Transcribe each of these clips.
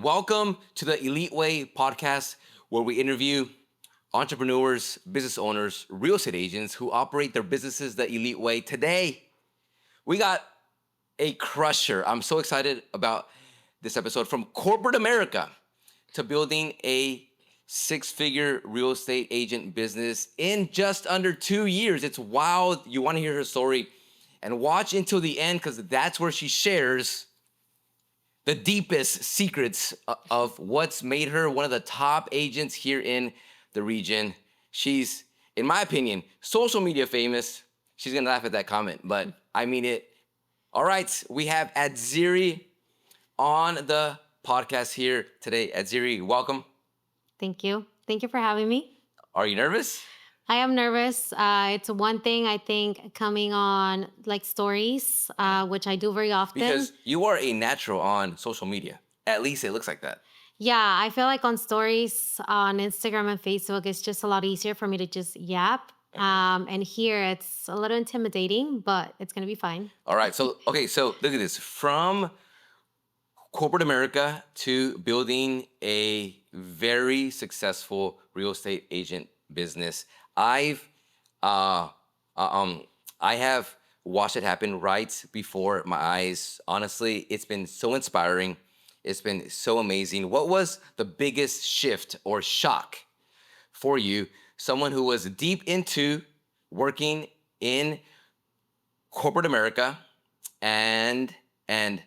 Welcome to the Elite Way podcast, where we interview entrepreneurs, business owners, real estate agents who operate their businesses the elite way. Today, we got a crusher. I'm so excited about this episode, from corporate America to building a six-figure real estate agent business in just under 2 years. It's wild. You want to hear her story, and watch until the end, because that's where she shares the deepest secrets of what's made her one of the top agents here in the region. She's, in my opinion, social media famous. She's gonna laugh at that comment, but I mean it. All right, we have Athziri on the podcast here today. Athziri, welcome. Thank you. Thank you for having me. Are you nervous? I am nervous. It's one thing I think coming on like stories, which I do very often. Because you are a natural on social media. At least it looks like that. Yeah, I feel like on stories on Instagram and Facebook, it's just a lot easier for me to just yap. And here it's a little intimidating, but it's going to be fine. All right, so look at this. From corporate America to building a very successful real estate agent business. I've uh, I have watched it happen right before my eyes. Honestly, it's been so inspiring. It's been so amazing. What was the biggest shift or shock for you? Someone who was deep into working in corporate America and and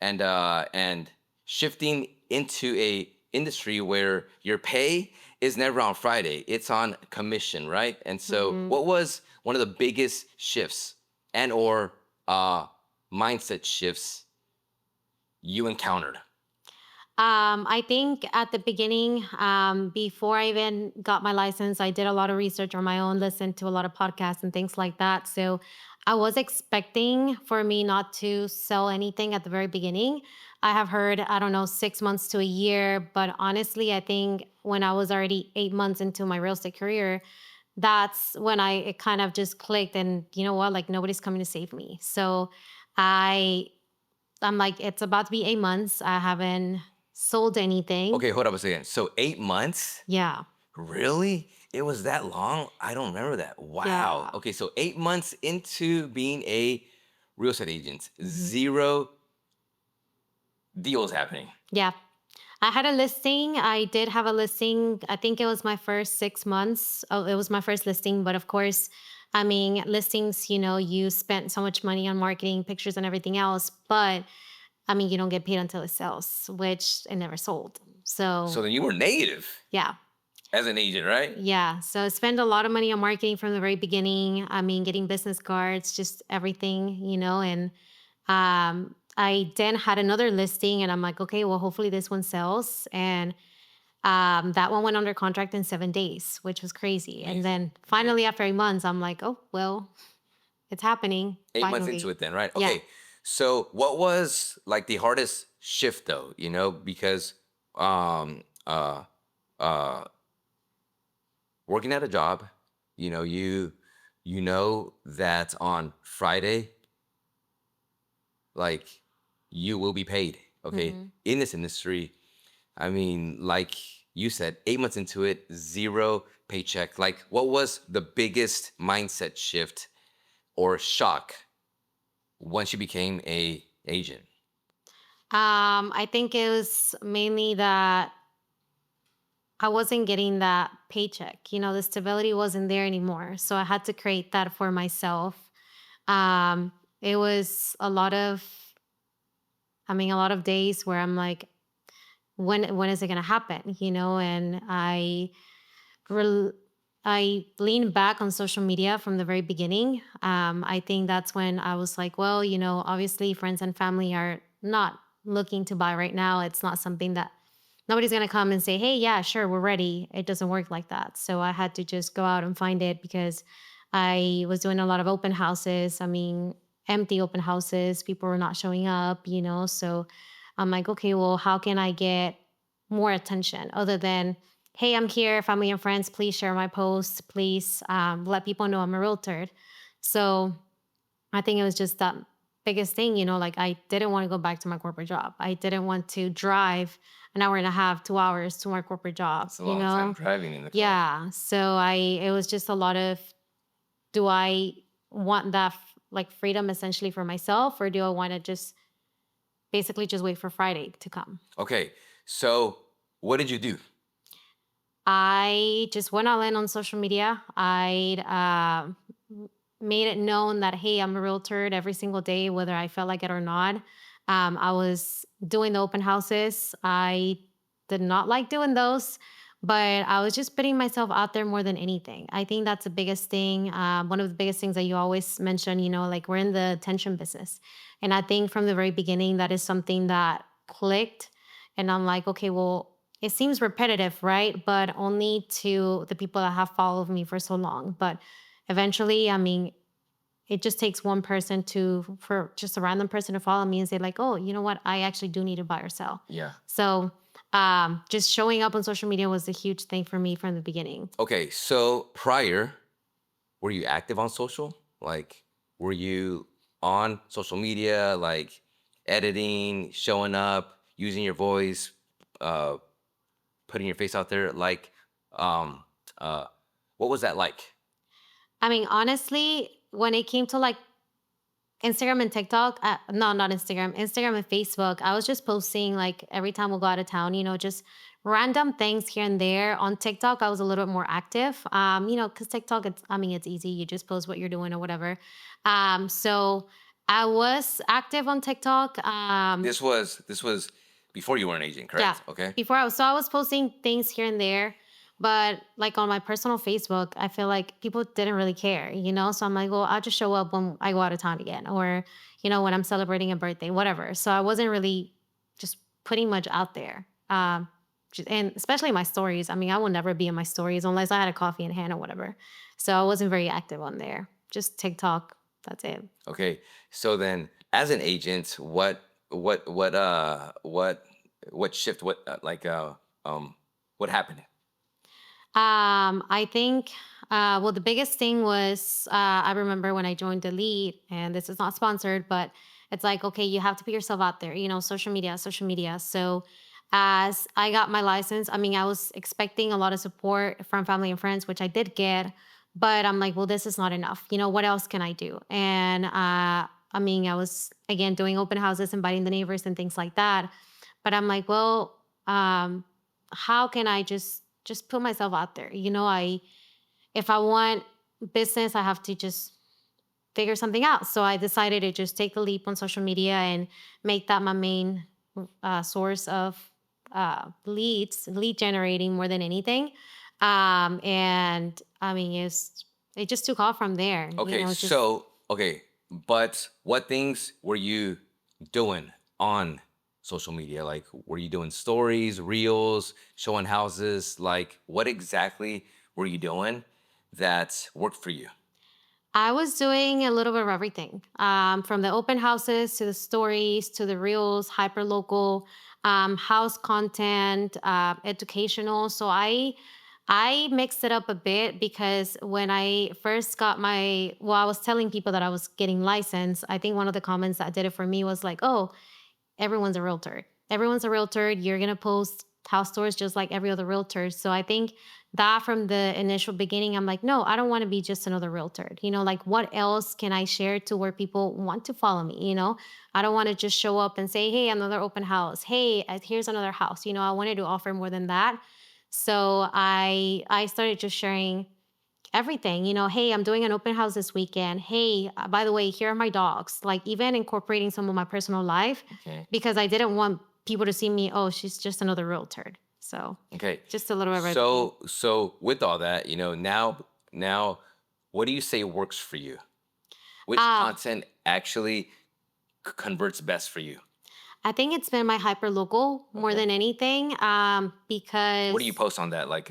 and shifting into a industry where your pay is never on Friday. It's on commission, right? And so Mhm. what was one of the biggest shifts and or mindset shifts you encountered? I think at the beginning, before I even got my license, I did a lot of research on my own, listened to a lot of podcasts and things like that. So I was expecting for me not to sell anything at the very beginning. I have heard, I don't know, 6 months to a year. But honestly, I think when I was already 8 months into my real estate career, that's when it kind of just clicked. And you know what? Like nobody's coming to save me. So I I'm like, it's about to be 8 months. I haven't sold anything. Okay, hold up a second. So 8 months? Yeah. Really? It was that long? I don't remember that. Wow. Yeah. Okay, so 8 months into being a real estate agent, Mhm. zero deals happening. Yeah. I had a listing. I did have a listing. I think it was my first 6 months. Oh, it was my first listing. But of course, I mean, listings, you spent so much money on marketing, pictures, and everything else. But I mean, you don't get paid until it sells, which it never sold. So So, then you were negative yeah. as an agent, right? Yeah. So I spend a lot of money on marketing from the very beginning. I mean, getting business cards, just everything, and I then had another listing and I'm like, okay, well, hopefully this one sells. And that one went under contract in 7 days, which was crazy. And Amazing. then finally, after 8 months, I'm like, oh, well, it's happening 8 months into finally. it then, right? Yeah. Okay. So what was like the hardest shift though, because um uh uh working at a job, you know that on Friday, like, you will be paid, okay? Hmm. In this industry, I mean, like you said, 8 months into it, zero paycheck. Like, what was the biggest mindset shift or shock once you became a agent? I think it was mainly that I wasn't getting that paycheck. The stability wasn't there anymore. So I had to create that for myself. It was a lot of days where I'm like, when is it gonna happen? And rel- I leaned back on social media from the very beginning. I think that's when I was like, well, obviously friends and family are not looking to buy right now. It's not something that nobody's going to come and say, hey, yeah, sure, we're ready. It doesn't work like that. So I had to just go out and find it because I was doing a lot of open houses. I mean, empty open houses. People were not showing up, So I'm like, okay, well, how can I get more attention other than, hey, I'm here, family and friends, please share my posts, please let people know I'm a realtor. So I think it was just that biggest thing, like I didn't want to go back to my corporate job. I didn't want to drive an hour and a half, 2 hours to my corporate job, It's a long time driving in the car. Yeah. So it was just a lot of, do I want that like freedom essentially for myself, or do I want to just basically just wait for Friday to come? Okay, so what did you do? I just went all in on social media. Made it known that, hey, I'm a realtor every single day, whether I felt like it or not. I was doing the open houses. I did not like doing those, but I was just putting myself out there more than anything. I think that's the biggest thing. One of the biggest things that you always mention, like we're in the attention business. And I think from the very beginning, that is something that clicked. And I'm like, okay, well, it seems repetitive, right? But only to the people that have followed me for so long. But eventually, I mean, it just takes one person for just a random person to follow me and say, like, oh, you know what? I actually do need to buy or sell. Yeah. So just showing up on social media was a huge thing for me from the beginning. Okay, so prior, were you active on social? Like, were you on social media, like editing, showing up, using your voice, uh, putting your face out there? Like, um, uh, what was that like? I mean, honestly, when it came to like Instagram and TikTok, no, not Instagram, Instagram and Facebook, I was just posting like every time we'll go out of town, just random things here and there. On TikTok, I was a little bit more active, because TikTok, it's easy. You just post what you're doing or whatever. So I was active on TikTok. This was before you were an agent, Yeah. correct? Okay. I was posting things here and there, but like on my personal Facebook, I feel like people didn't really care, So I'm like, well, I'll just show up when I go out of town again, or when I'm celebrating a birthday, whatever. So I wasn't really just putting much out there. And especially my stories. I mean, I will never be in my stories unless I had a coffee in hand or whatever. So I wasn't very active on there. Just TikTok. That's it. Okay. So then, as an agent, what shift? What happened? I think, well, the biggest thing was I remember when I joined the lead, and this is not sponsored, but it's like, okay, you have to put yourself out there, social media, social media. So as I got my license, I mean, I was expecting a lot of support from family and friends, which I did get, but I'm like, well, this is not enough. What else can I do? And I mean, I was again doing open houses, inviting the neighbors and things like that. But I'm like, well, how can I just put myself out there? If I want business, I have to just figure something out. So I decided to just take the leap on social media and make that my main source of lead generating more than anything. And I mean, it just took off from there. Okay, Just okay, but what things were you doing on social media? Like, were you doing stories, reels, showing houses? Like, what exactly were you doing that worked for you? I was doing a little bit of everything, from the open houses to the stories to the reels, hyper local, house content, educational. So I mixed it up a bit because when I first got I was telling people that I was getting licensed. I think one of the comments that did it for me was like, "Oh, everyone's a realtor. Everyone's a realtor. You're going to post house tours just like every other realtor." So I think that from the initial beginning, I'm like, no, I don't want to be just another realtor. Like what else can I share to where people want to follow me? I don't want to just show up and say, hey, another open house. Hey, here's another house. I wanted to offer more than that. So I started just sharing everything. Hey, I'm doing an open house this weekend. Hey, by the way, here are my dogs. Like even incorporating some of my personal life, Okay. because I didn't want people to see me, oh, she's just another realtor. So Okay. just a little bit of everything. So with all that, now, what do you say works for you? Which Uh, content actually converts best for you? I think it's been my hyper local more Okay. than anything, because What do you post on that? Like,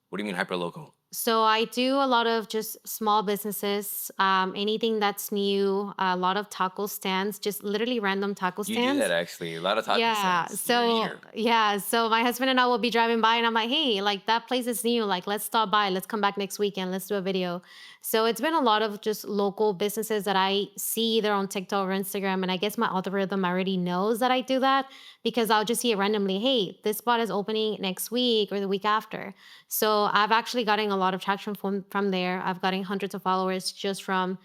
what do you mean hyper local? So I do a lot of just small businesses, anything that's new, a lot of taco stands, just literally random taco You do that stands. actually. A lot of taco Yeah. stands. You're an So eater. yeah. So my husband and I will be driving by and I'm like, hey, like that place is new. Like, let's stop by. Let's come back next weekend. Let's do a video. So it's been a lot of just local businesses that I see either on TikTok or Instagram. And I guess my algorithm already knows that I do that because I'll just see it randomly. Hey, this spot is opening next week or the week after. So I've actually gotten a lot of traction from there. I've gotten hundreds of followers just from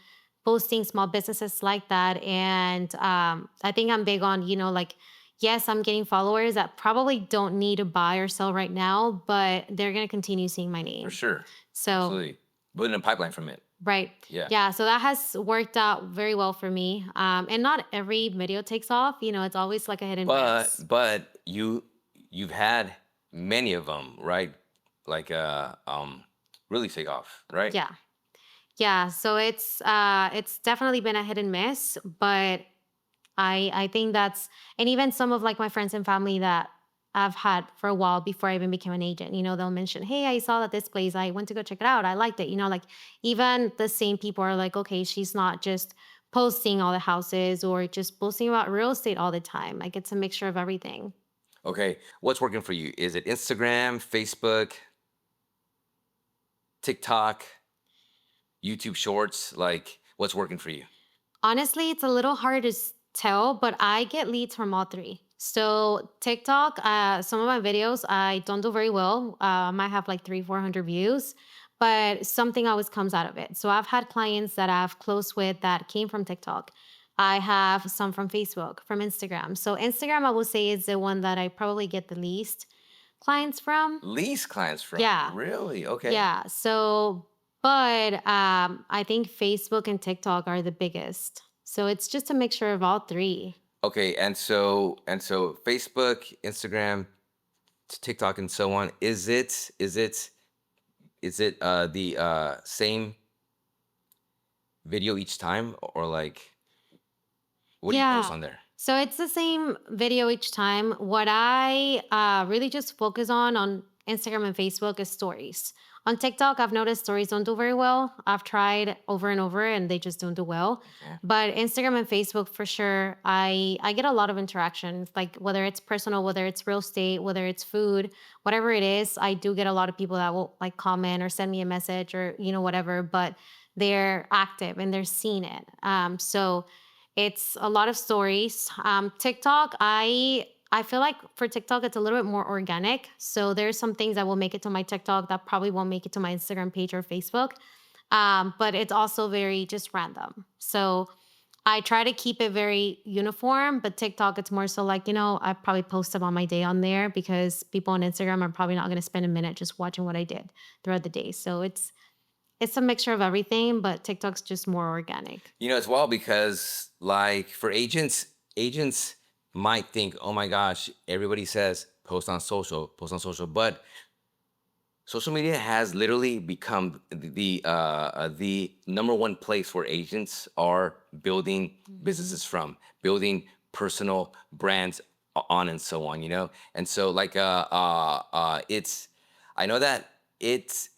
posting small businesses like that. And I think I'm big on, like, yes, I'm getting followers that probably don't need to buy or sell right now, but they're going to continue seeing my For name. sure. So, Absolutely. Building a pipeline from it. right. Yeah. Yeah. So that has worked out very well for me. And not every video takes off. It's always like a hit and miss. But you've had many of them, right? Like really take off, right? Yeah. Yeah. So it's definitely been a hit and miss, but I think that's, and even some of like my friends and family that I've had for a while before I even became an agent, they'll mention, hey, I saw that this place, I went to go check it out. I liked it. Like even the same people are like, okay, she's not just posting all the houses or just posting about real estate all the time. Like it's a mixture of everything. Okay. What's working for you? Is it Instagram, Facebook, TikTok, YouTube Shorts? Like what's working for you? Honestly, it's a little hard to tell, but I get leads from all three. So TikTok, some of my videos I don't do very well. I might have like 400 views, but something always comes out of it. So I've had clients that I've closed with that came from TikTok. I have some from Facebook, from Instagram. So Instagram, I will say, is the one that I probably get the least clients from. Least clients from. Yeah. Really? Okay. Yeah. So, but I think Facebook and TikTok are the biggest. So it's just a mixture of all three. Okay, and so Facebook, Instagram, TikTok, and so on. Is it the same video each time, or like what do you post Yeah. on there? So it's the same video each time. What I really just focus on Instagram and Facebook is stories. On TikTok, I've noticed stories don't do very well. I've tried over and over and they just don't do well. Okay. But Instagram and Facebook for sure, I get a lot of interactions, like whether it's personal, whether it's real estate, whether it's food, whatever it is, I do get a lot of people that will like comment or send me a message or whatever, but they're active and they're seeing it. So it's a lot of stories. TikTok, I feel like for TikTok it's a little bit more organic. So there's some things that will make it to my TikTok that probably won't make it to my Instagram page or Facebook. But it's also very just random. So I try to keep it very uniform, but TikTok it's more so like, I probably post about my day on there because people on Instagram are probably not going to spend a minute just watching what I did throughout the day. So it's a mixture of everything, but TikTok's just more organic. It's wild because like for agents might think, oh my gosh, everybody says post on social, but social media has literally become the number one place where agents are building Mhm. businesses from, building personal brands on and so on, And so like it's I know that it's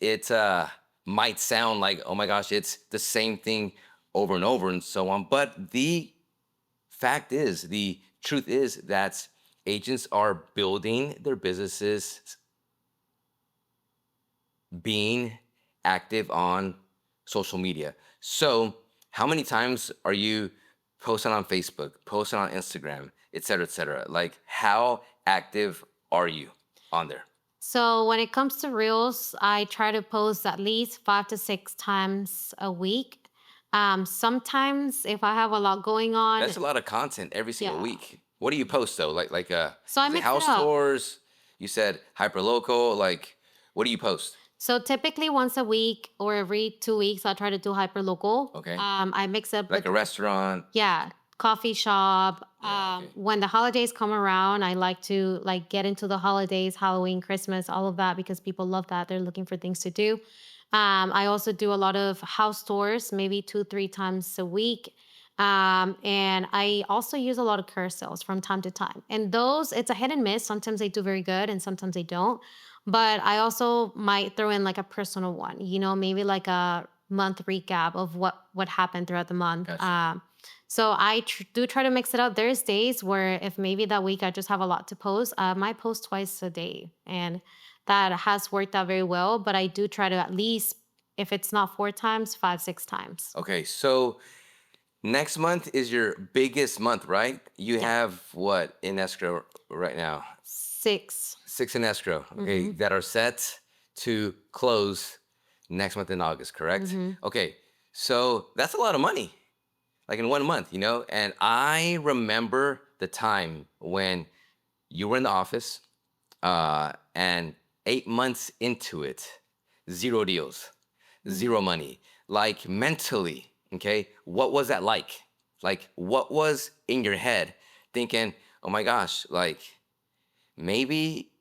might sound like, oh my gosh, it's the same thing over and over and so on, but the truth is that agents are building their businesses being active on social media. So, how many times are you posting on Facebook, posting on Instagram, et cetera, et cetera? Like, how active are you on there? So when it comes to reels, I try to post at least 5 to 6 times a week. Sometimes if I have a lot going on, That's a lot of content every single yeah. week. What do you post though? So I Is it mix it house up. tours? You said hyper local. Like, what do you post? So typically once a week or every 2 weeks, I try to do hyper local. Okay, I mix up like a restaurant. yeah, coffee shop. Yeah. Okay. When the holidays come around, I like to like get into the holidays, Halloween, Christmas, all of that because people love that. They're looking for things to do. I also do a lot of house tours, maybe 2, 3 times a week. And I also use a lot of carousels from time to time. And those, it's a hit and miss. Sometimes they do very good and sometimes they don't. But I also might throw in like a personal one, maybe like a month recap of what happened throughout the month. Gotcha. So I do try to mix it up. There's days where if maybe that week I just have a lot to post, I might post twice a day. And that has worked out very well. But I do try to at least, if it's not 4 times, 5, 6 times. Okay, so next month is your biggest month, right? You Yeah. have what in escrow right now? 6. 6 in escrow, okay, Mm-hmm. that are set to close next month in August, correct? Mm-hmm. Okay, so that's a lot of money, like in 1 month, And I remember the time when you were in the office, and 8 months into it, zero deals, zero money. Like mentally, okay, what was that like? Like, what was in your head thinking, oh my gosh, like maybe,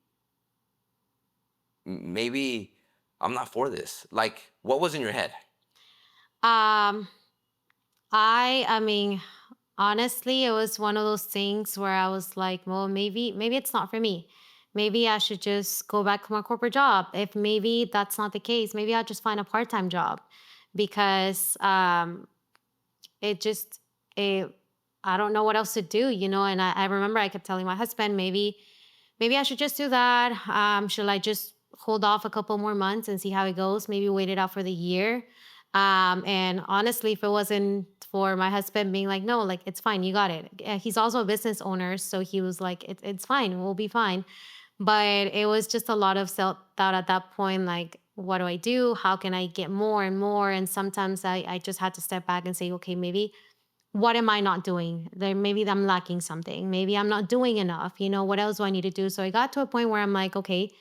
maybe I'm not for this? Like, what was in your head? Um, I mean, honestly, it was one of those things where I was like, well, maybe it's not for me. Maybe I should just go back to my corporate job. If maybe that's not the case, maybe I'll just find a part-time job because it just it I don't know what else to do, and I remember I kept telling my husband maybe I should just do that. Should I just hold off a couple more months and see how it goes? Maybe wait it out for the year. And honestly, if it wasn't for my husband being like, no, like it's fine, you got it. He's also a business owner, so he was like, it's fine, we'll be fine. But it was just a lot of self doubt at that point. Like, what do I do? How can I get more and more? And sometimes I just had to step back and say, okay, maybe what am I not doing? There, maybe I'm lacking something. Maybe I'm not doing enough. What else do I need to do? So I got to a point where I'm like, okay,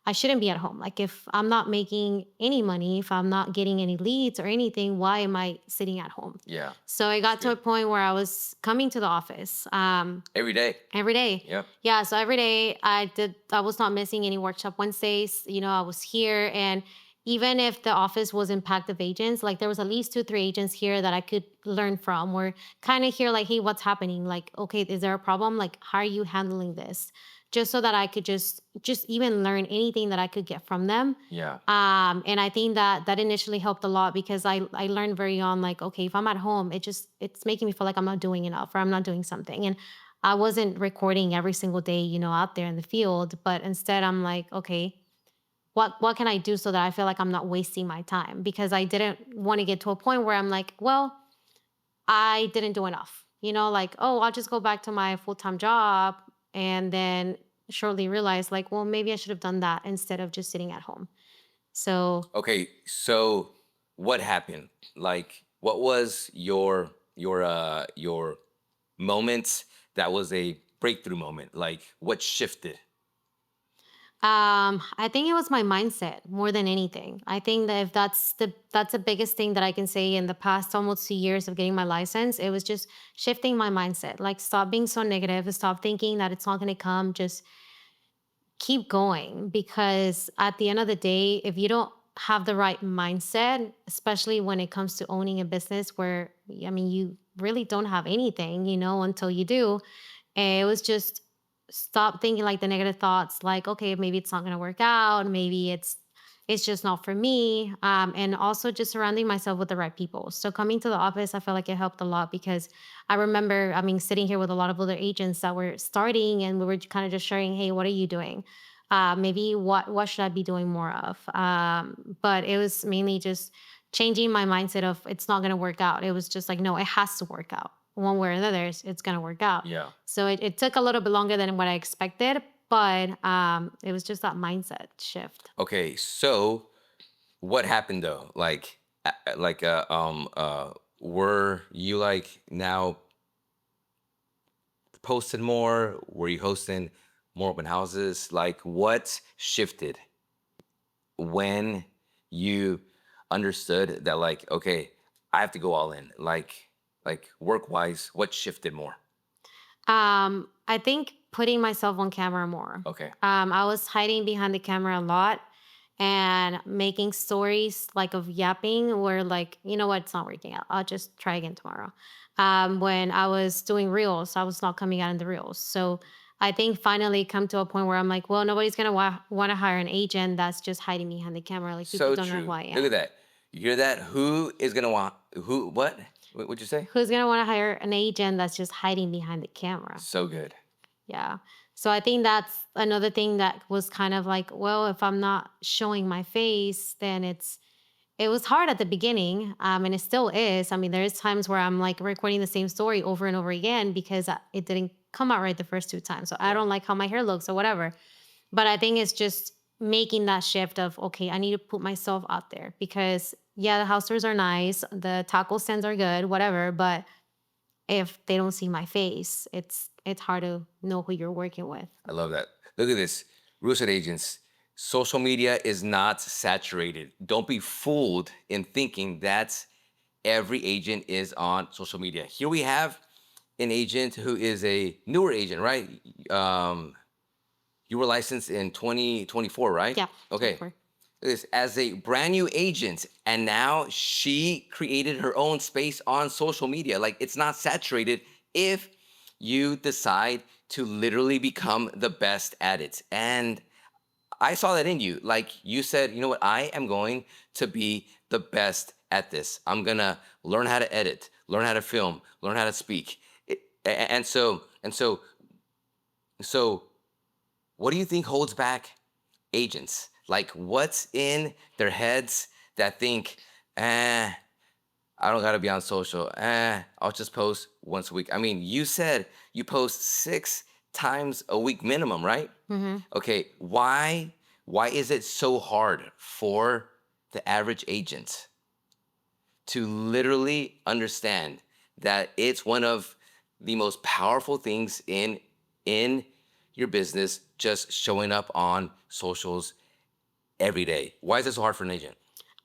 I shouldn't be at home. Like if I'm not making any money, if I'm not getting any leads or anything, why am I sitting at home? Yeah, So I that's got to a good. point where I was coming to the office. Every day. Every day. Yep. Yeah, so every day I was not missing any workshop Wednesdays. I was here, and even if the office wasn't packed of agents, like there was at least 2, 3 agents here that I could learn from or kind of hear like, hey, what's happening? Like, okay, is there a problem? Like, how are you handling this? Just so that I could just even learn anything that I could get from them. Yeah. And I think that initially helped a lot because I learned very on like, okay, if I'm at home, it's making me feel like I'm not doing enough or I'm not doing something. And I wasn't recording every single day, out there in the field, but instead I'm like, okay, what can I do so that I feel like I'm not wasting my time? Because I didn't want to get to a point where I'm like, well, I didn't do enough. Like, oh, I'll just go back to my full-time job and then shortly realize like, well, maybe I should have done that instead of just sitting at home. So Okay, so what happened? Like, what was your moment that was a breakthrough moment? Like, what shifted? I think it was my mindset more than anything. I think that if that's the biggest thing that I can say in the past almost 2 years of getting my license, it was just shifting my mindset. Like stop being so negative, stop thinking that it's not gonna come, just keep going. Because at the end of the day, if you don't have the right mindset, especially when it comes to owning a business where I mean you really don't have anything, until you do, and it was just stop thinking like the negative thoughts, like, okay, maybe it's not gonna work out, maybe it's just not for me. And also just surrounding myself with the right people. So coming to the office, I felt like it helped a lot because I remember, I mean, sitting here with a lot of other agents that were starting and we were kind of just sharing, hey, what are you doing? Maybe what should I be doing more of? But it was mainly just changing my mindset of it's not gonna work out. It was just like, no, it has to work out one way or another. It's gonna work out. Yeah. So it took a little bit longer than what I expected, but it was just that mindset shift. Okay, so what happened though? Like, were you like now posted more? Were you hosting more open houses? Like, what shifted when you understood that? Like, okay, I have to go all in. Like work wise, what shifted more? I think putting myself on camera more. Okay. I was hiding behind the camera a lot, and making stories like of yapping or like, you know what, it's not working out. I'll just try again tomorrow. When I was doing reels, I was not coming out in the reels. So I think finally come to a point where I'm like, well, nobody's gonna want to hire an agent that's just hiding behind the camera. Like people So don't know who true. I Look at am. that. You hear that? Who is gonna want who? What? What'd you say? Who's gonna want to hire an agent that's just hiding behind the camera? So good. Yeah. So I think that's another thing that was kind of like, well, if I'm not showing my face, then it was hard at the beginning, and it still is. I mean, there's times where I'm like recording the same story over and over again because it didn't come out right the first two times. So I Yeah. don't like how my hair looks or whatever. But I think it's just making that shift of, okay, I need to put myself out there because yeah, the house tours are nice, the taco stands are good, whatever. But if they don't see my face, it's hard to know who you're working with. I love that. Look at this. Real estate agents. Social media is not saturated. Don't be fooled in thinking that every agent is on social media. Here we have an agent who is a newer agent, right? Um, you were licensed in 2024, right? Yeah, Okay. 24. This as a brand new agent, and now she created her own space on social media. Like it's not saturated if you decide to literally become the best at it. And I saw that in you. Like you said, you know what? I am going to be the best at this. I'm gonna learn how to edit, learn how to film, learn how to speak. And so, what do you think holds back agents? Like, what's in their heads that think, I don't gotta be on social. I'll just post once a week. I mean, you said you post 6 times a week minimum, right? Hmm. Okay, why is it so hard for the average agent to literally understand that it's one of the most powerful things in your business just showing up on socials every day? Why is it so hard for an agent?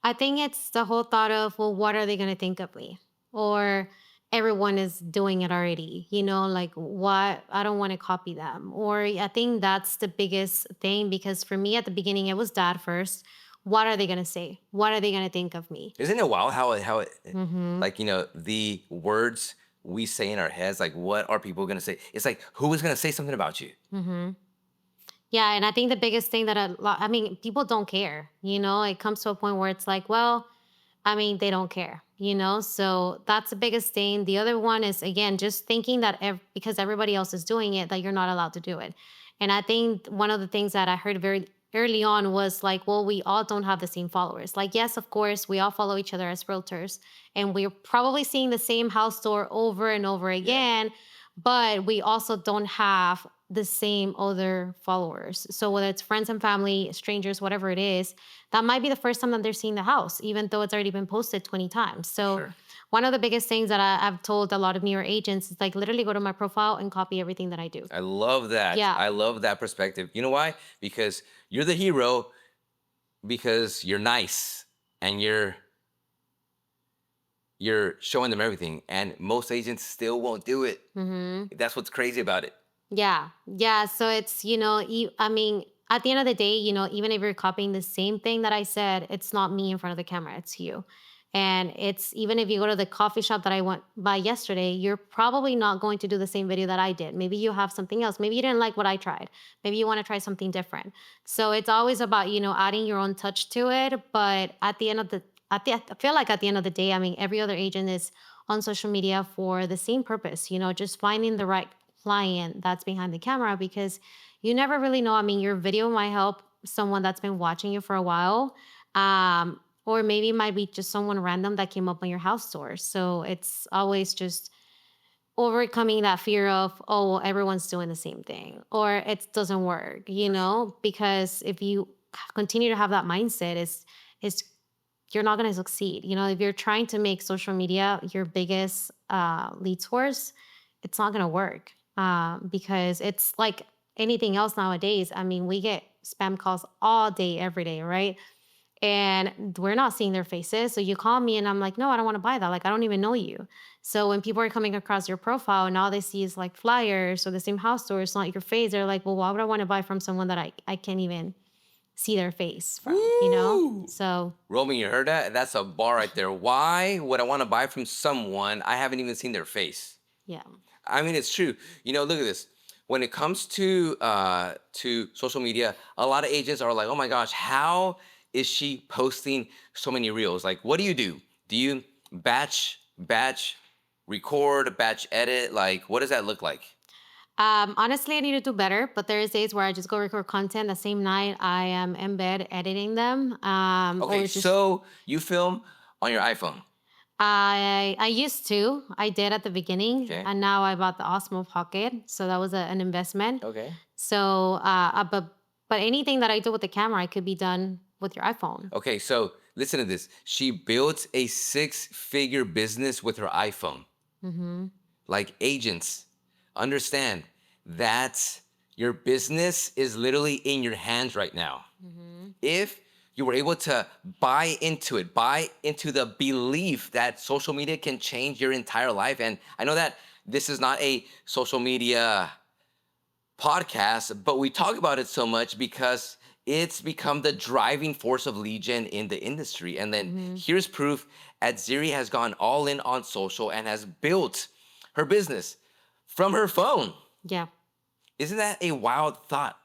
I think it's the whole thought of, well, what are they going to think of me? Or everyone is doing it already, like what, I don't want to copy them. Or I think that's the biggest thing because for me at the beginning, it was that first. What are they going to say? What are they going to think of me? Isn't it wild how it Hmm. like the words we say in our heads, like what are people gonna say? It's like who is gonna say something about you? Hmm. Yeah, and I think the biggest thing that I mean, people don't care. It comes to a point where it's like, well, I mean, they don't care. So that's the biggest thing. The other one is again just thinking that because everybody else is doing it, that you're not allowed to do it. And I think one of the things that I heard very early on was like, well, we all don't have the same followers. Like, yes, of course, we all follow each other as realtors, and we're probably seeing the same house store over and over Yeah. again, but we also don't have the same other followers. So whether it's friends and family, strangers, whatever it is, that might be the first time that they're seeing the house, even though it's already been posted 20 times. So Sure. one of the biggest things that I've told a lot of newer agents is like literally go to my profile and copy everything that I do. I love that. Yeah. I love that perspective. You know why? Because you're the hero because you're nice and you're showing them everything. And most agents still won't do it. Hmm. That's what's crazy about it. Yeah. Yeah. So it's, I mean, at the end of the day, even if you're copying the same thing that I said, it's not me in front of the camera, it's you. And it's even if you go to the coffee shop that I went by yesterday, you're probably not going to do the same video that I did. Maybe you have something else. Maybe you didn't like what I tried. Maybe you want to try something different. So it's always about, adding your own touch to it. But I feel like at the end of the day, I mean, every other agent is on social media for the same purpose, just finding the right client that's behind the camera because you never really know. I mean, your video might help someone that's been watching you for a while. Or maybe it might be just someone random that came up on your house tour. So it's always just overcoming that fear of, oh, well, everyone's doing the same thing or it doesn't work, because if you continue to have that mindset, is you're not going to succeed. If you're trying to make social media your biggest lead source, it's not going to work because it's like anything else nowadays. I mean, we get spam calls all day, every day, right? And we're not seeing their faces. So you call me and I'm like, no, I don't want to buy that. Like, I don't even know you. So when people are coming across your profile and all they see is like flyers or the same house store, it's not your face. They're like, well, why would I want to buy from someone that I can't even see their face from, Woo! So Roman, you heard that? That's a bar right there. Why would I want to buy from someone I haven't even seen their face? yeah. I mean, it's true. Look at this. When it comes to social media, a lot of agents are like, "Oh my gosh, how is she posting so many reels? Like, what do you do? Do you batch record, batch edit? Like, what does that look like?" Honestly, I need to do better, but there is days where I just go record content the same night I am in bed editing them. Okay, Or just so you film on your iPhone. I used to. I did at the beginning, Okay. and now I bought the Osmo Pocket, so that was an investment. Okay. So, but anything that I do with the camera, it could be done with your iPhone. Okay, so listen to this. She built a six-figure business with her iPhone. Mm-hmm. Like, agents, understand that your business is literally in your hands right now. Mm-hmm. If you were able to buy into the belief that social media can change your entire life. And I know that this is not a social media podcast, but we talk about it so much because it's become the driving force of lead gen in the industry. And then Mm-hmm. here's proof: Athziri has gone all in on social and has built her business from her phone. Yeah. Isn't that a wild thought?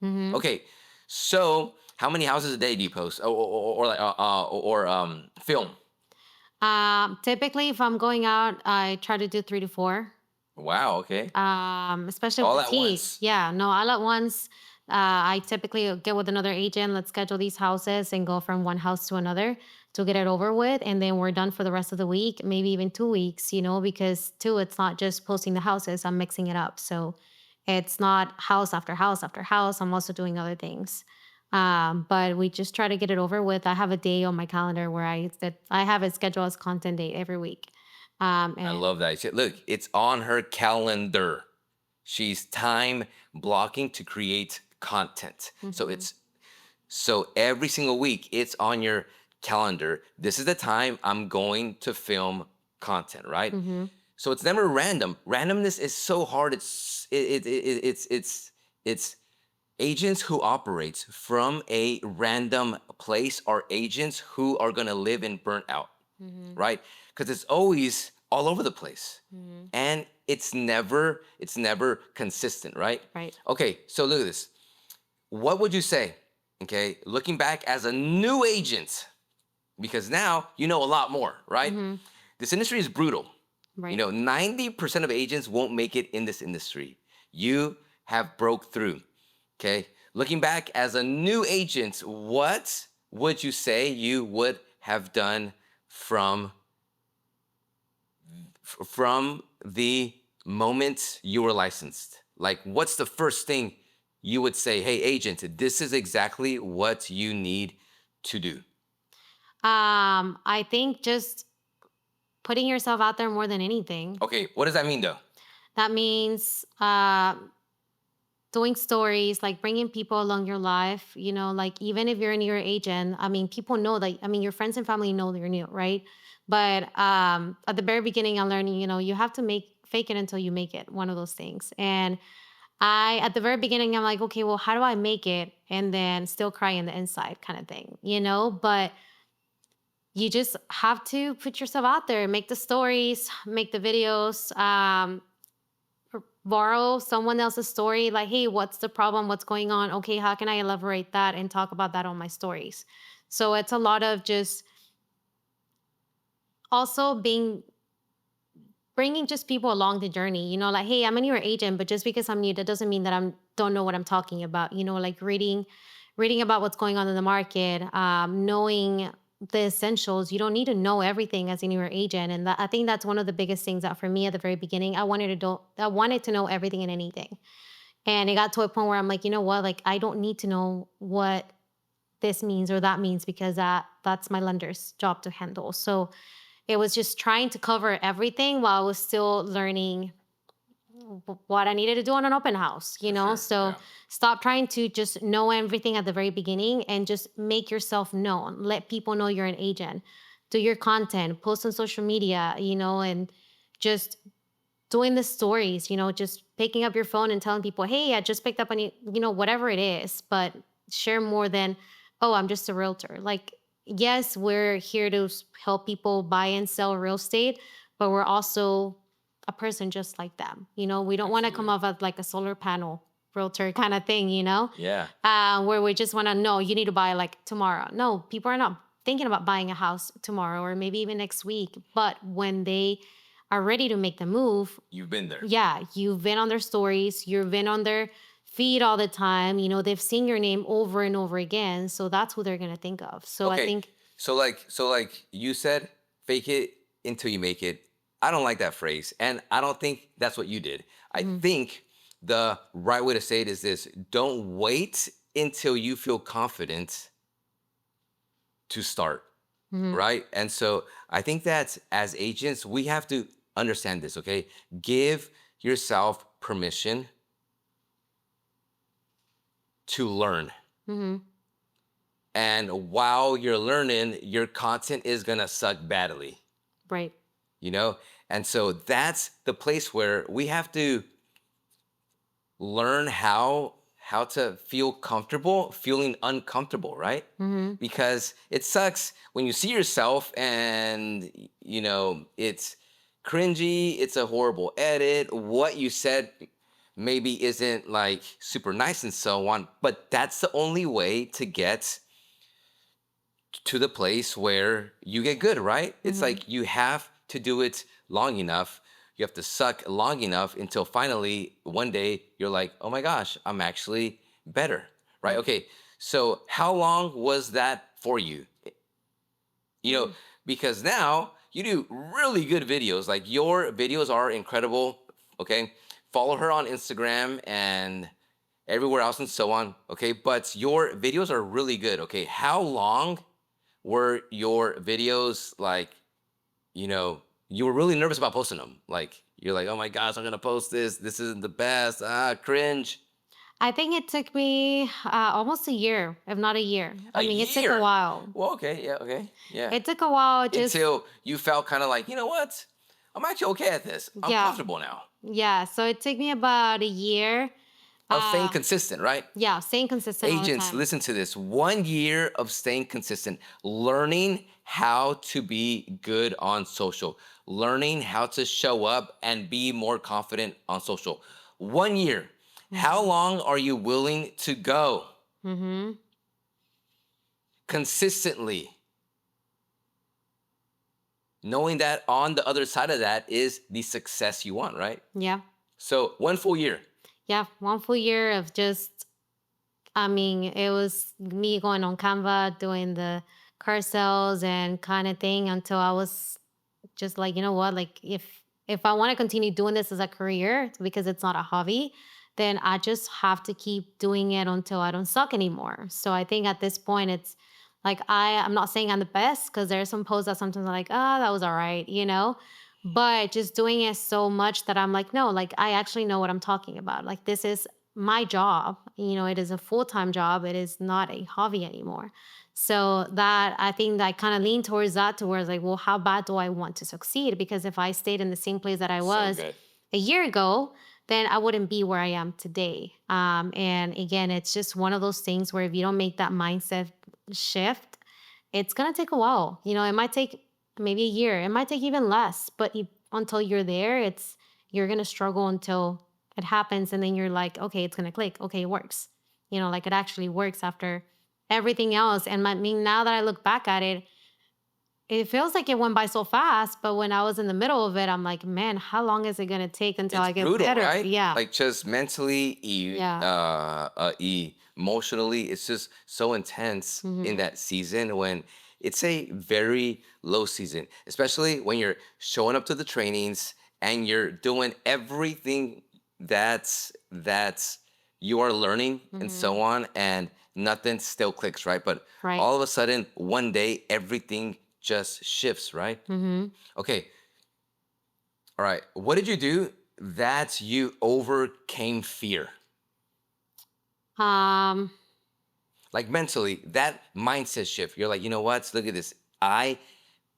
Mm-hmm. Okay, so how many houses a day do you post, or film? Typically, if I'm going out, I try to do 3 to 4. Wow. Okay. Especially with All the at team. once. Yeah, no, all at once. I typically get with another agent. Let's schedule these houses and go from one house to another to get it over with, and then we're done for the rest of the week, maybe even 2 weeks. Because too, it's not just posting the houses. I'm mixing it up, so it's not house after house after house. I'm also doing other things. But we just try to get it over with. I have a day on my calendar where I have it scheduled as content day every week. I And love that. Look, it's on her calendar. She's time blocking to create content. So Mhm. it's so every single week it's on your calendar. This is the time I'm going to film content, right? Mhm. So it's never random. Randomness is so hard. It's agents who operate from a random place are agents who are gonna live in burnout, Mhm. right? Because it's always all over the place, Mhm. and it's never consistent, right? Right. Okay, so look at this. What would you say? Okay, looking back as a new agent, because now you know a lot more, right? Mhm. This industry is brutal. Right. 90% of agents won't make it in this industry. You have broke through. Okay. Looking back as a new agent, what would you say you would have done from from the moment you were licensed? Like, what's the first thing you would say, "Hey, agent, this is exactly what you need to do"? I think just putting yourself out there more than anything. Okay, what does that mean, though? That means doing stories, like bringing people along your life. Like even if you're a newer agent, I mean, people know that. I mean, your friends and family know that you're new, right? But at the very beginning, I'm learning. You have to make fake it until you make it. One of those things. And at the very beginning, I'm like, okay, well, how do I make it and then still cry in the inside, kind of thing, But you just have to put yourself out there, make the stories, make the videos, borrow someone else's story. Like, hey, what's the problem? What's going on? Okay, how can I elaborate that and talk about that on my stories? So it's a lot of just also bringing just people along the journey. Like, hey, I'm a newer agent, but just because I'm new, that doesn't mean that I don't know what I'm talking about. Like reading about what's going on in the market, knowing the essentials. You don't need to know everything as a newer agent, and I think that's one of the biggest things that for me at the very beginning, I wanted to know everything and anything, and it got to a point where I'm like, you know what, like I don't need to know what this means or that means because that's my lender's job to handle. So it was just trying to cover everything while I was still learning what I needed to do on an open house, For sure. So Yeah. stop trying to just know everything at the very beginning and just make yourself known. Let people know you're an agent. Do your content, post on social media, and just doing the stories, just picking up your phone and telling people, hey, I just picked up on you, whatever it is. But share more than, oh, I'm just a realtor. Like, yes, we're here to help people buy and sell real estate, but we're also a person just like them. We don't want to come Absolutely. off as like a solar panel realtor kind of thing, Yeah. where we just want to know you need to buy like tomorrow. No, people are not thinking about buying a house tomorrow or maybe even next week. But when they are ready to make the move, You've been there. yeah, you've been on their stories, you've been on their feed all the time. They've seen your name over and over again. So that's who they're going to think of. So I Okay. think, So like you said, fake it until you make it. I don't like that phrase. And I don't think that's what you did. I mhm, think the right way to say it is this: don't wait until you feel confident to start. mhm, Right? And so I think that as agents, we have to understand this, okay? Give yourself permission to learn. mhm, And while you're learning, your content is gonna suck badly, right. you know? And so that's the place where we have to learn how to feel comfortable feeling uncomfortable, right? Mhm, Because it sucks when you see yourself and it's cringy, it's a horrible edit, what you said maybe isn't like super nice and so on, but that's the only way to get to the place where you get good, right? It's mhm, like you have to do it long enough. You have to suck long enough until finally one day you're like, oh my gosh, I'm actually better, right? right. Okay, so how long was that for you? You know, Mm, because now you do really good videos. Like your videos are incredible. Okay, follow her on Instagram and everywhere else and so on. Okay, but your videos are really good. Okay, how long were your videos like, you were really nervous about posting them? Like, you're like, oh my gosh, I'm gonna post this. This isn't the best. Cringe. I think it took me almost a year, if not a year. I A mean, it took a year. while. Well, okay, yeah, okay, yeah. It took a while, just, Until you felt kind of like, you know what? I'm actually okay at this. I'm yeah. comfortable now. Yeah. So it took me about a year. Of staying Uh, consistent, right? yeah, staying consistent all the Agents, time. listen to this. 1 year of staying consistent, learning how to be good on social, learning how to show up and be more confident on social. 1 year. How Mm-hmm. long are you willing to go Mm-hmm. consistently, knowing that on the other side of that is the success you want, right? Yeah. So 1 full year. Yeah. One full year of just, I mean, it was me going on Canva, doing the car sales and kind of thing until I was just like, you know what, like if I want to continue doing this as a career because it's not a hobby, then I just have to keep doing it until I don't suck anymore. So I think at this point it's like I'm not saying I'm the best because there are some posts that sometimes I'm like, oh, that was all right, but just doing it so much that I'm like, no, like I actually know what I'm talking about. Like this is my job, it is a full-time job. It is not a hobby anymore. So that I think that I kind of lean towards that, towards like, well, how bad do I want to succeed? Because if I stayed in the same place that I So was good. a year ago, then I wouldn't be where I am today. And again, it's just one of those things where if you don't make that mindset shift, it's gonna take a while. It might take maybe a year. It might take even less. But until you're there, you're gonna struggle until it happens, and then you're like, okay, it's gonna click. Okay, it works. Like it actually works after everything else. And I mean, now that I look back at it, it feels like it went by so fast. But when I was in the middle of it, I'm like, man, how long is it gonna take until It's I get brutal, better? right? Yeah, Like just mentally, yeah, emotionally, it's just so intense in hmm, that season when it's a very low season, especially when you're showing up to the trainings and you're doing everything that's you are learning and hmm, so on, and nothing still clicks, right? But right, all of a sudden, one day, everything just shifts, right? hmm. Okay, all right. What did you do that you overcame fear? Um, Like mentally, that mindset shift. You're like, you know what? Look at this. I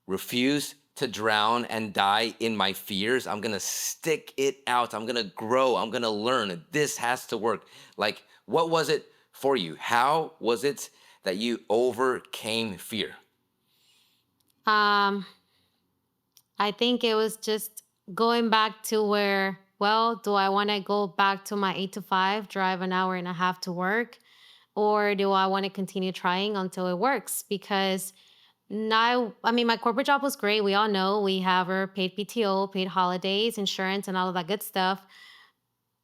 refuse to drown and die in my fears. I'm going to stick it out. I'm going to grow. I'm going to learn. This has to work. Like, what was it for you? How was it that you overcame fear? Um, I think it was just going back to where, well, do I want to go back to my 8 to 5, drive an hour and a half to work? Or do I want to continue trying until it works? Because now, I mean, my corporate job was great. We all know we have our paid PTO, paid holidays, insurance, and all of that good stuff.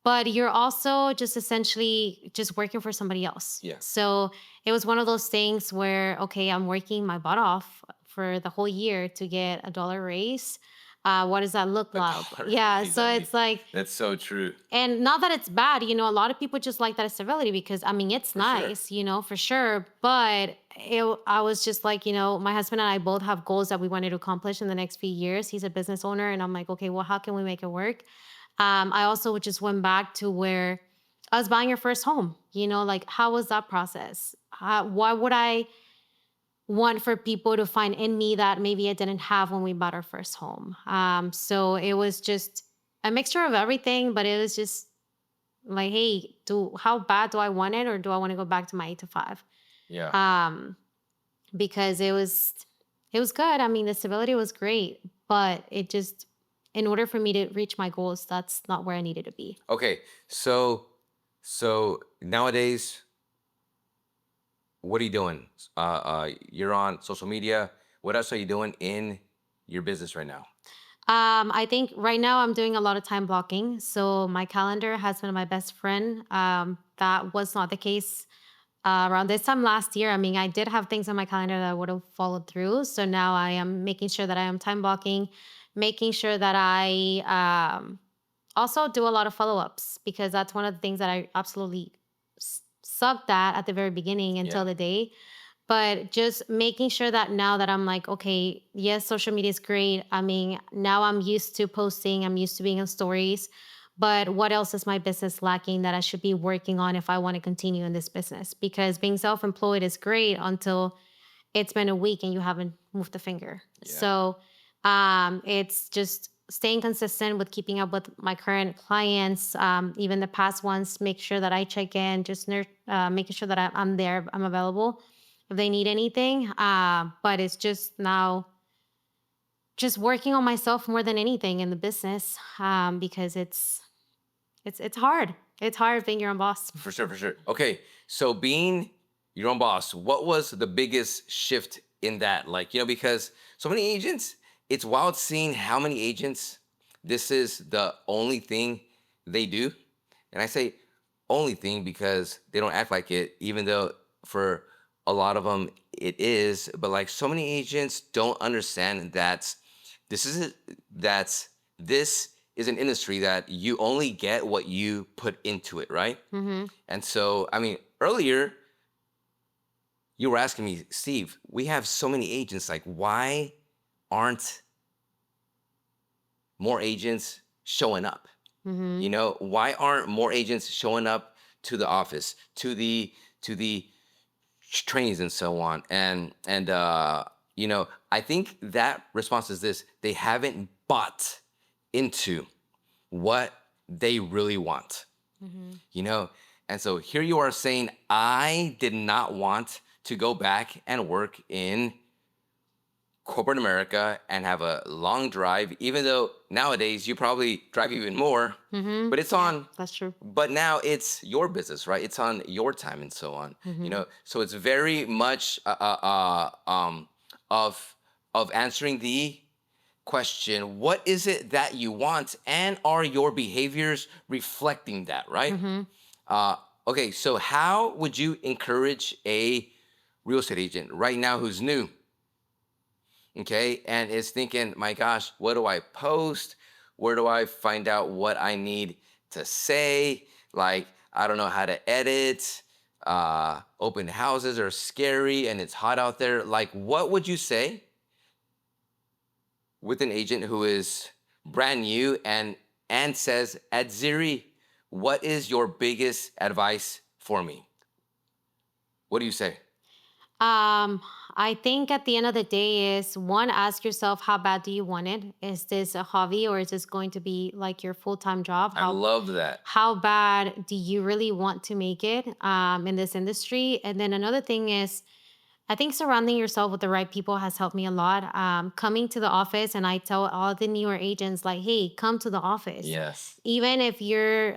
But you're also just essentially just working for somebody else. Yeah. So it was one of those things where, okay, I'm working my butt off for the whole year to get a dollar raise. What does that look A like? dollar Yeah. raise. So I mean, it's like, that's so true. and not that it's bad, a lot of people just like that stability because I mean it's For sure. nice, for sure. But I was just like, my husband and I both have goals that we wanted to accomplish in the next few years. He's a business owner, and I'm like, okay, well, how can we make it work? I also just went back to where I was buying your first home. Like how was that process? Why would I want for people to find in me that maybe I didn't have when we bought our first home? So it was just a mixture of everything, but it was just like, hey, how bad do I want it, or do I want to go back to my 8 to 5? Yeah. Because it was good. I mean, the stability was great, but it just, in order for me to reach my goals, that's not where I needed to be. Okay. So nowadays, what are you doing? You're on social media. What else are you doing in your business right now? I think right now I'm doing a lot of time blocking. So my calendar has been my best friend. That was not the case around this time last year. I mean, I did have things on my calendar that I would have followed through. So now I am making sure that I am time blocking, making sure that I also do a lot of follow ups, because that's one of the things that I absolutely sucked at the very beginning until Yeah. the day. But just making sure that now that I'm like, okay, yes, social media is great. I mean, now I'm used to posting, I'm used to being on stories. But what else is my business lacking that I should be working on if I want to continue in this business? Because being self employed is great until it's been a week and you haven't moved a finger. Yeah. So it's just staying consistent with keeping up with my current clients, even the past ones, make sure that I check in, just making sure that I'm there, I'm available if they need anything. But it's just now just working on myself more than anything in the business, because it's hard. It's hard being your own boss. For sure, for sure. Okay, so being your own boss, what was the biggest shift in that? Like, because so many agents, it's wild seeing how many agents this is the only thing they do. And I say only thing because they don't act like it, even though for a lot of them it is. But like so many agents don't understand that this is that's this is an industry that you only get what you put into it, right? Hmm. And so, I mean, earlier you were asking me, Steve, we have so many agents. Like, why aren't more agents showing up? Hmm. Why aren't more agents showing up to the office, to the trainings and so on? And I think that response is this: they haven't bought into what they really want. Hmm. you know and so here you are saying, I did not want to go back and work in corporate America and have a long drive, even though nowadays you probably drive even more. Hmm. But it's Yeah, on that's true. but now it's your business, right? It's on your time and so on. Hmm. So it's very much of answering the question, what is it that you want, and are your behaviors reflecting that, right? Hmm. Uh, okay, so how would you encourage a real estate agent right now who's new, okay, and is thinking, my gosh, what do I post? Where do I find out what I need to say? Like, I don't know how to edit. Open houses are scary and it's hot out there. Like, what would you say with an agent who is brand new and says, Athziri, what is your biggest advice for me? What do you say? Um, I think at the end of the day is one, ask yourself how bad do you want it? Is this a hobby or is this going to be like your full-time job? I love that. How bad do you really want to make it in this industry? And then another thing is I think surrounding yourself with the right people has helped me a lot. Coming to the office, and I tell all the newer agents, like, hey, come to the office. Yes. Even if you're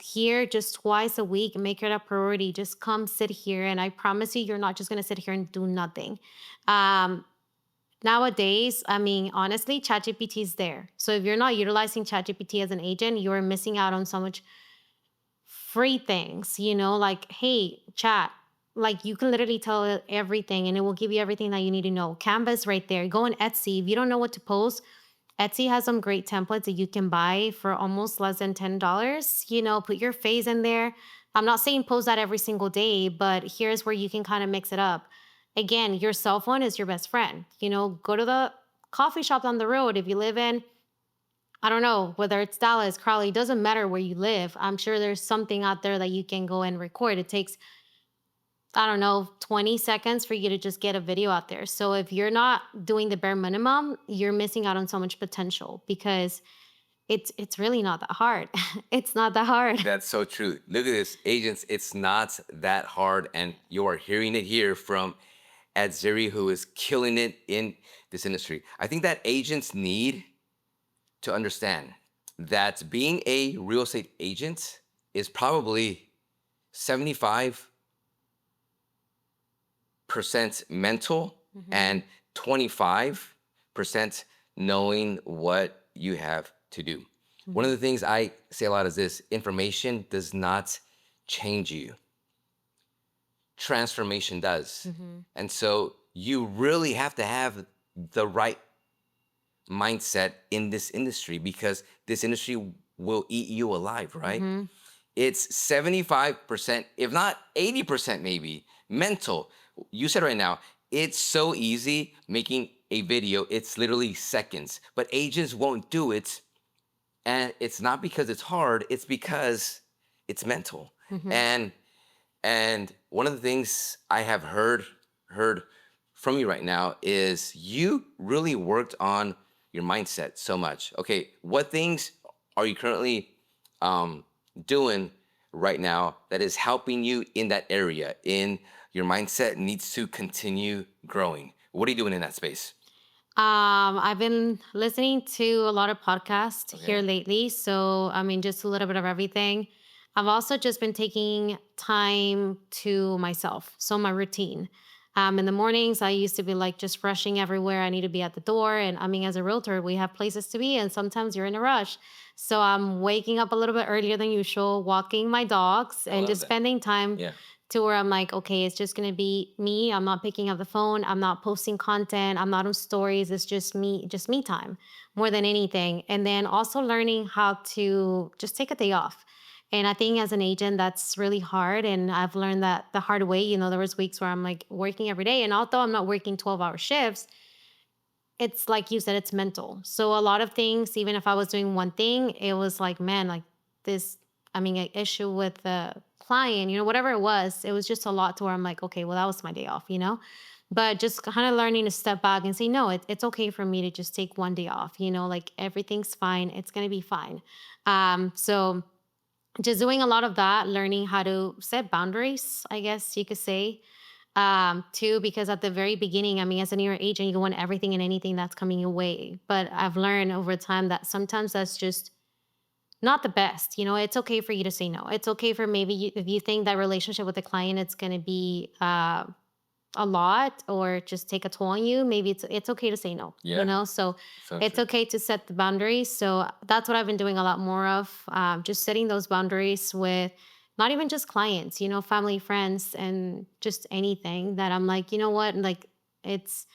here just twice a week, make it a priority. Just come sit here. And I promise you, you're not just going to sit here and do nothing. Um, Nowadays, I mean, honestly, ChatGPT is there. So if you're not utilizing ChatGPT as an agent, you're missing out on so much free things, like, hey, chat, like you can literally tell it everything and it will give you everything that you need to know. Canva's right there. Go on Etsy. If you don't know what to post, Etsy has some great templates that you can buy for almost less than $10. Put your face in there. I'm not saying post that every single day, but here's where you can kind of mix it up. Again, your cell phone is your best friend. Go to the coffee shop down the road. If you live in, I don't know, whether it's Dallas, Crowley, doesn't matter where you live. I'm sure there's something out there that you can go and record. It takes, I don't know, 20 seconds for you to just get a video out there. So if you're not doing the bare minimum, you're missing out on so much potential because it's really not that hard. It's not that hard. That's so true. Look at this, agents. It's not that hard, and you are hearing it here from Athziri, who is killing it in this industry. I think that agents need to understand that being a real estate agent is probably 75% mental and 25% knowing what you have to do. One of the things I say a lot is this: information does not change you, transformation does. And so you really have to have the right mindset in this industry, because this industry will eat you alive, right? It's 75%, if not 80% maybe, mental. You said right now, it's so easy making a video. It's literally seconds, but agents won't do it. And it's not because it's hard, it's because it's mental. And and one of the things I have heard from you right now is you really worked on your mindset so much. Okay, what things are you currently doing right now that is helping you in that area? In your mindset needs to continue growing. What are you doing in that space? I've been listening to a lot of podcasts here Okay. lately. So, I mean, just a little bit of everything. I've also just been taking time to myself. So, my routine. In the mornings, I used to be like just rushing everywhere. I need to be at the door. And I mean, as a realtor, we have places to be, and sometimes you're in a rush. So, I'm waking up a little bit earlier than usual, walking my dogs, I and love just that. spending time Yeah. to where I'm like, okay, it's just gonna be me. I'm not picking up the phone. I'm not posting content. I'm not on stories. It's just me time more than anything. And then also learning how to just take a day off. And I think as an agent, that's really hard. And I've learned that the hard way. There was weeks where I'm like working every day. And although I'm not working 12-hour shifts, it's like you said, it's mental. So a lot of things, even if I was doing one thing, it was like, man, like this, I mean, an issue with the client, whatever it was just a lot to where I'm like, okay, well, that was my day off. But just kind of learning to step back and say, no, it's okay for me to just take one day off, like everything's fine. It's going to be fine. So just doing a lot of that, learning how to set boundaries, I guess you could say, too, because at the very beginning, I mean, as a newer agent, you want everything and anything that's coming your way. But I've learned over time that sometimes that's just not the best. It's okay for you to say no. It's okay for maybe if you think that relationship with the client it's going to be a lot or just take a toll on you. Maybe it's okay to say no. Yeah. So So it's true. okay to set the boundaries. So that's what I've been doing a lot more of. Just setting those boundaries with not even just clients, family, friends, and just anything that I'm like, you know what, like it's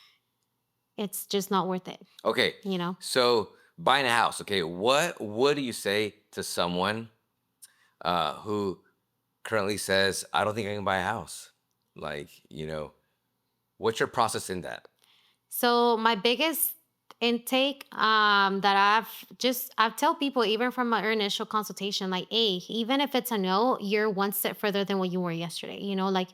it's just not worth it. Okay. You know. So buying a house. Okay. What do you say to someone who currently says, I don't think I can buy a house? Like, what's your process in that? So my biggest intake that I've tell people even from my initial consultation, like, hey, even if it's a no, you're one step further than what you were yesterday. Like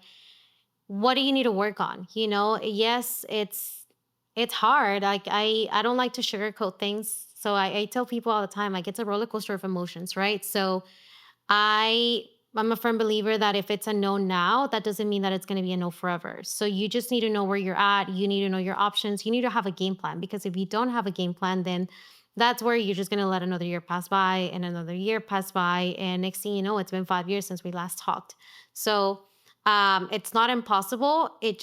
what do you need to work on? Yes, it's hard. Like I don't like to sugarcoat things. So I tell people all the time, like it's a roller coaster of emotions, right? So I I'm a firm believer that if it's a no now, that doesn't mean that it's going to be a no forever. So you just need to know where you're at. You need to know your options. You need to have a game plan, because if you don't have a game plan, then that's where you're just going to let another year pass by and another year pass by. And next thing you know, it's been 5 years since we last talked. So it's not impossible. You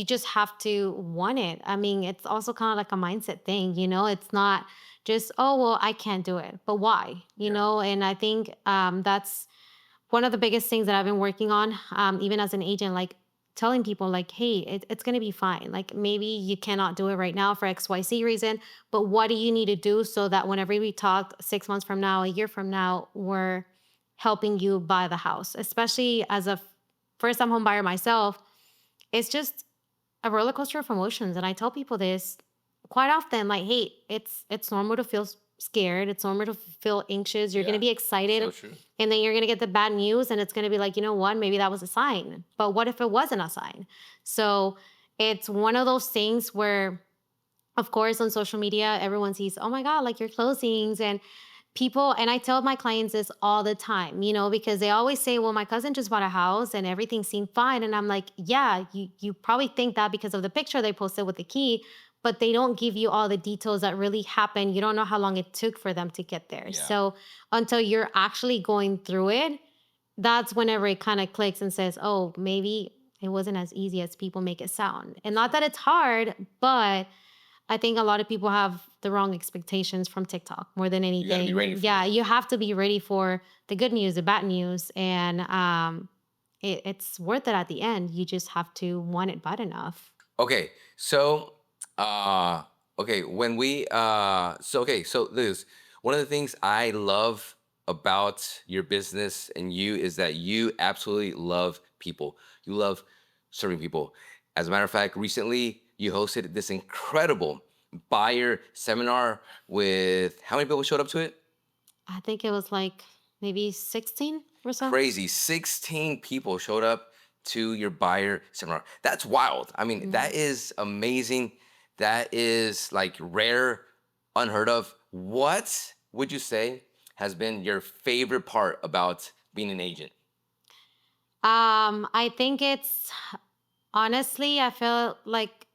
just have to want it. I mean, it's also kind of like a mindset thing. It's not just, oh well, I can't do it, but why? And I think that's one of the biggest things that I've been working on, even as an agent, like telling people like, hey, it's going to be fine. Like maybe you cannot do it right now for XYZ reason, but what do you need to do so that whenever we talk 6 months from now, a year from now, we're helping you buy the house. Especially as a first time home buyer myself, it's just a roller coaster of emotions. And I tell people this quite often, like, hey, it's normal to feel scared. It's normal to feel anxious. You're gonna Yeah, be so excited, true. and then you're gonna get the bad news, and it's gonna be like, you know what, maybe that was a sign. But what if it wasn't a sign? So it's one of those things where, of course, on social media, everyone sees, oh my God, like your closings and people. And I tell my clients this all the time, because they always say, well, my cousin just bought a house and everything seemed fine. And I'm like, yeah, you probably think that because of the picture they posted with the key, but they don't give you all the details that really happened. You don't know how long it took for them to get there. Yeah. So until you're actually going through it, that's whenever it kind of clicks and says, oh, maybe it wasn't as easy as people make it sound. And not that it's hard, but I think a lot of people have the wrong expectations from TikTok more than You got to be ready anything. for Yeah, it. you have to be ready for the good news, the bad news, and it's worth it at the end. You just have to want it bad enough. Okay, so uh okay, when we so Liz, one of the things I love about your business and you is that you absolutely love people. You love serving people. As a matter of fact, recently you hosted this incredible buyer seminar with how many people showed up to it? I think it was like maybe 16 or so. Crazy. 16 people showed up to your buyer seminar. That's wild. I mean, Mhm. that is amazing. That is like rare, unheard of. What would you say has been your favorite part about being an agent? I think it's honestly, I feel like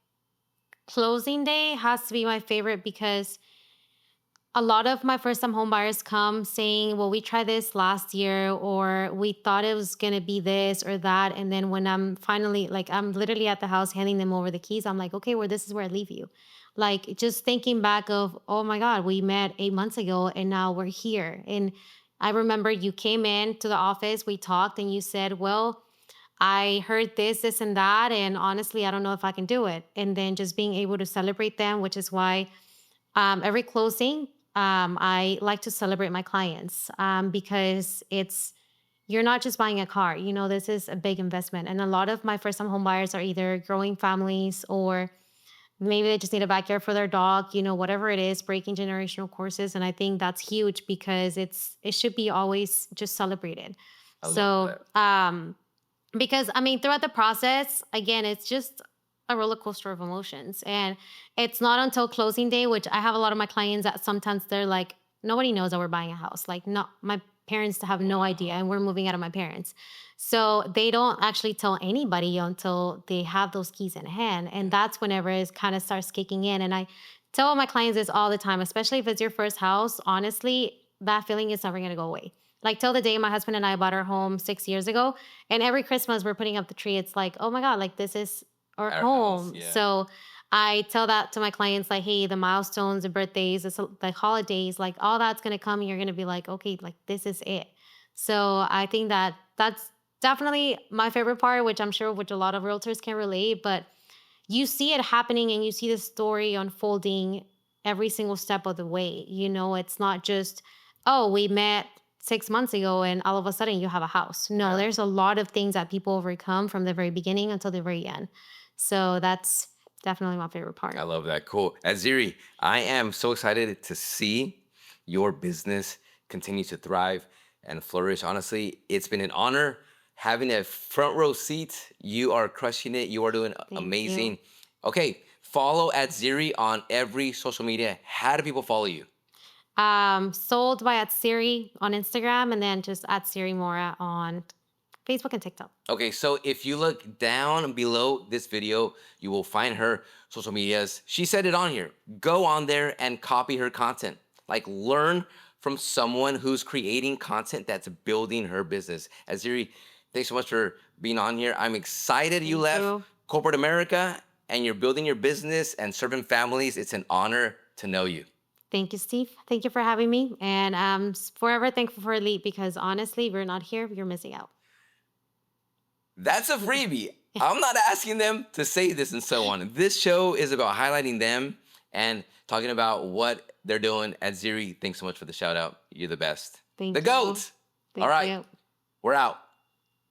closing day has to be my favorite, because a lot of my first time home buyers come saying, well, we tried this last year, or we thought it was going to be this or that. And then when I'm finally, like, I'm literally at the house handing them over the keys, I'm like, okay, well, this is where I leave you. Like, just thinking back of, oh my God, we met 8 months ago and now we're here. And I remember you came in to the office, we talked, and you said, well, I heard this, and that. And honestly, I don't know if I can do it. And then just being able to celebrate them, which is why every closing, I like to celebrate my clients, because you're not just buying a car. This is a big investment. And a lot of my first time home buyers are either growing families, or maybe they just need a backyard for their dog, whatever it is, breaking generational courses. And I think that's huge, because it should be always just celebrated. I love So, that. because I mean, throughout the process, again, it's just a roller coaster of emotions. And it's not until closing day, which I have a lot of my clients that sometimes they're like, nobody knows that we're buying a house. Like, no, my parents have no idea, and we're moving out of my parents. So they don't actually tell anybody until they have those keys in hand. And that's whenever it kind of starts kicking in. And I tell my clients this all the time, especially if it's your first house, honestly, that feeling is never going to go away. Like, till the day my husband and I bought our home 6 years ago, and every Christmas we're putting up the tree. It's like, oh my God, like this is our Our house, home. yeah. So I tell that to my clients, like, hey, the milestones, the birthdays, the holidays, like all that's gonna come, and you're gonna be like, okay, like this is it. So I think that that's definitely my favorite part, which I'm sure which a lot of realtors can relate. But you see it happening, and you see the story unfolding every single step of the way. It's not just, oh, we met 6 months ago and all of a sudden you have a house. No, Yeah. there's a lot of things that people overcome from the very beginning until the very end. So that's definitely my favorite I part. love that. Cool. Athziri, I am so excited to see your business continue to thrive and flourish. Honestly, it's been an honor having a front row seat. You are crushing it. You are doing Thank amazing. you. Okay, follow Athziri on every social media. How do people follow you? Sold by Athziri on Instagram, and then just Athziri Mora on Facebook and TikTok. Okay, so if you look down below this video, you will find her social medias. She said it on here. Go on there and copy her content. Like, learn from someone who's creating content that's building her business. Athziri, thanks so much for being on here. I'm excited you Thank left you. corporate America and you're building your business and serving families. It's an honor to know you. Thank you, Steve. Thank you for having me. And I'm forever thankful for Elite because honestly, if you're not here, you're missing out. That's a freebie. I'm not asking them to say this and so on. This show is about highlighting them and talking about what they're doing. Athziri, thanks so much for the shout out. You're the best. Thank The you. GOAT. All Thank right, you. we're out.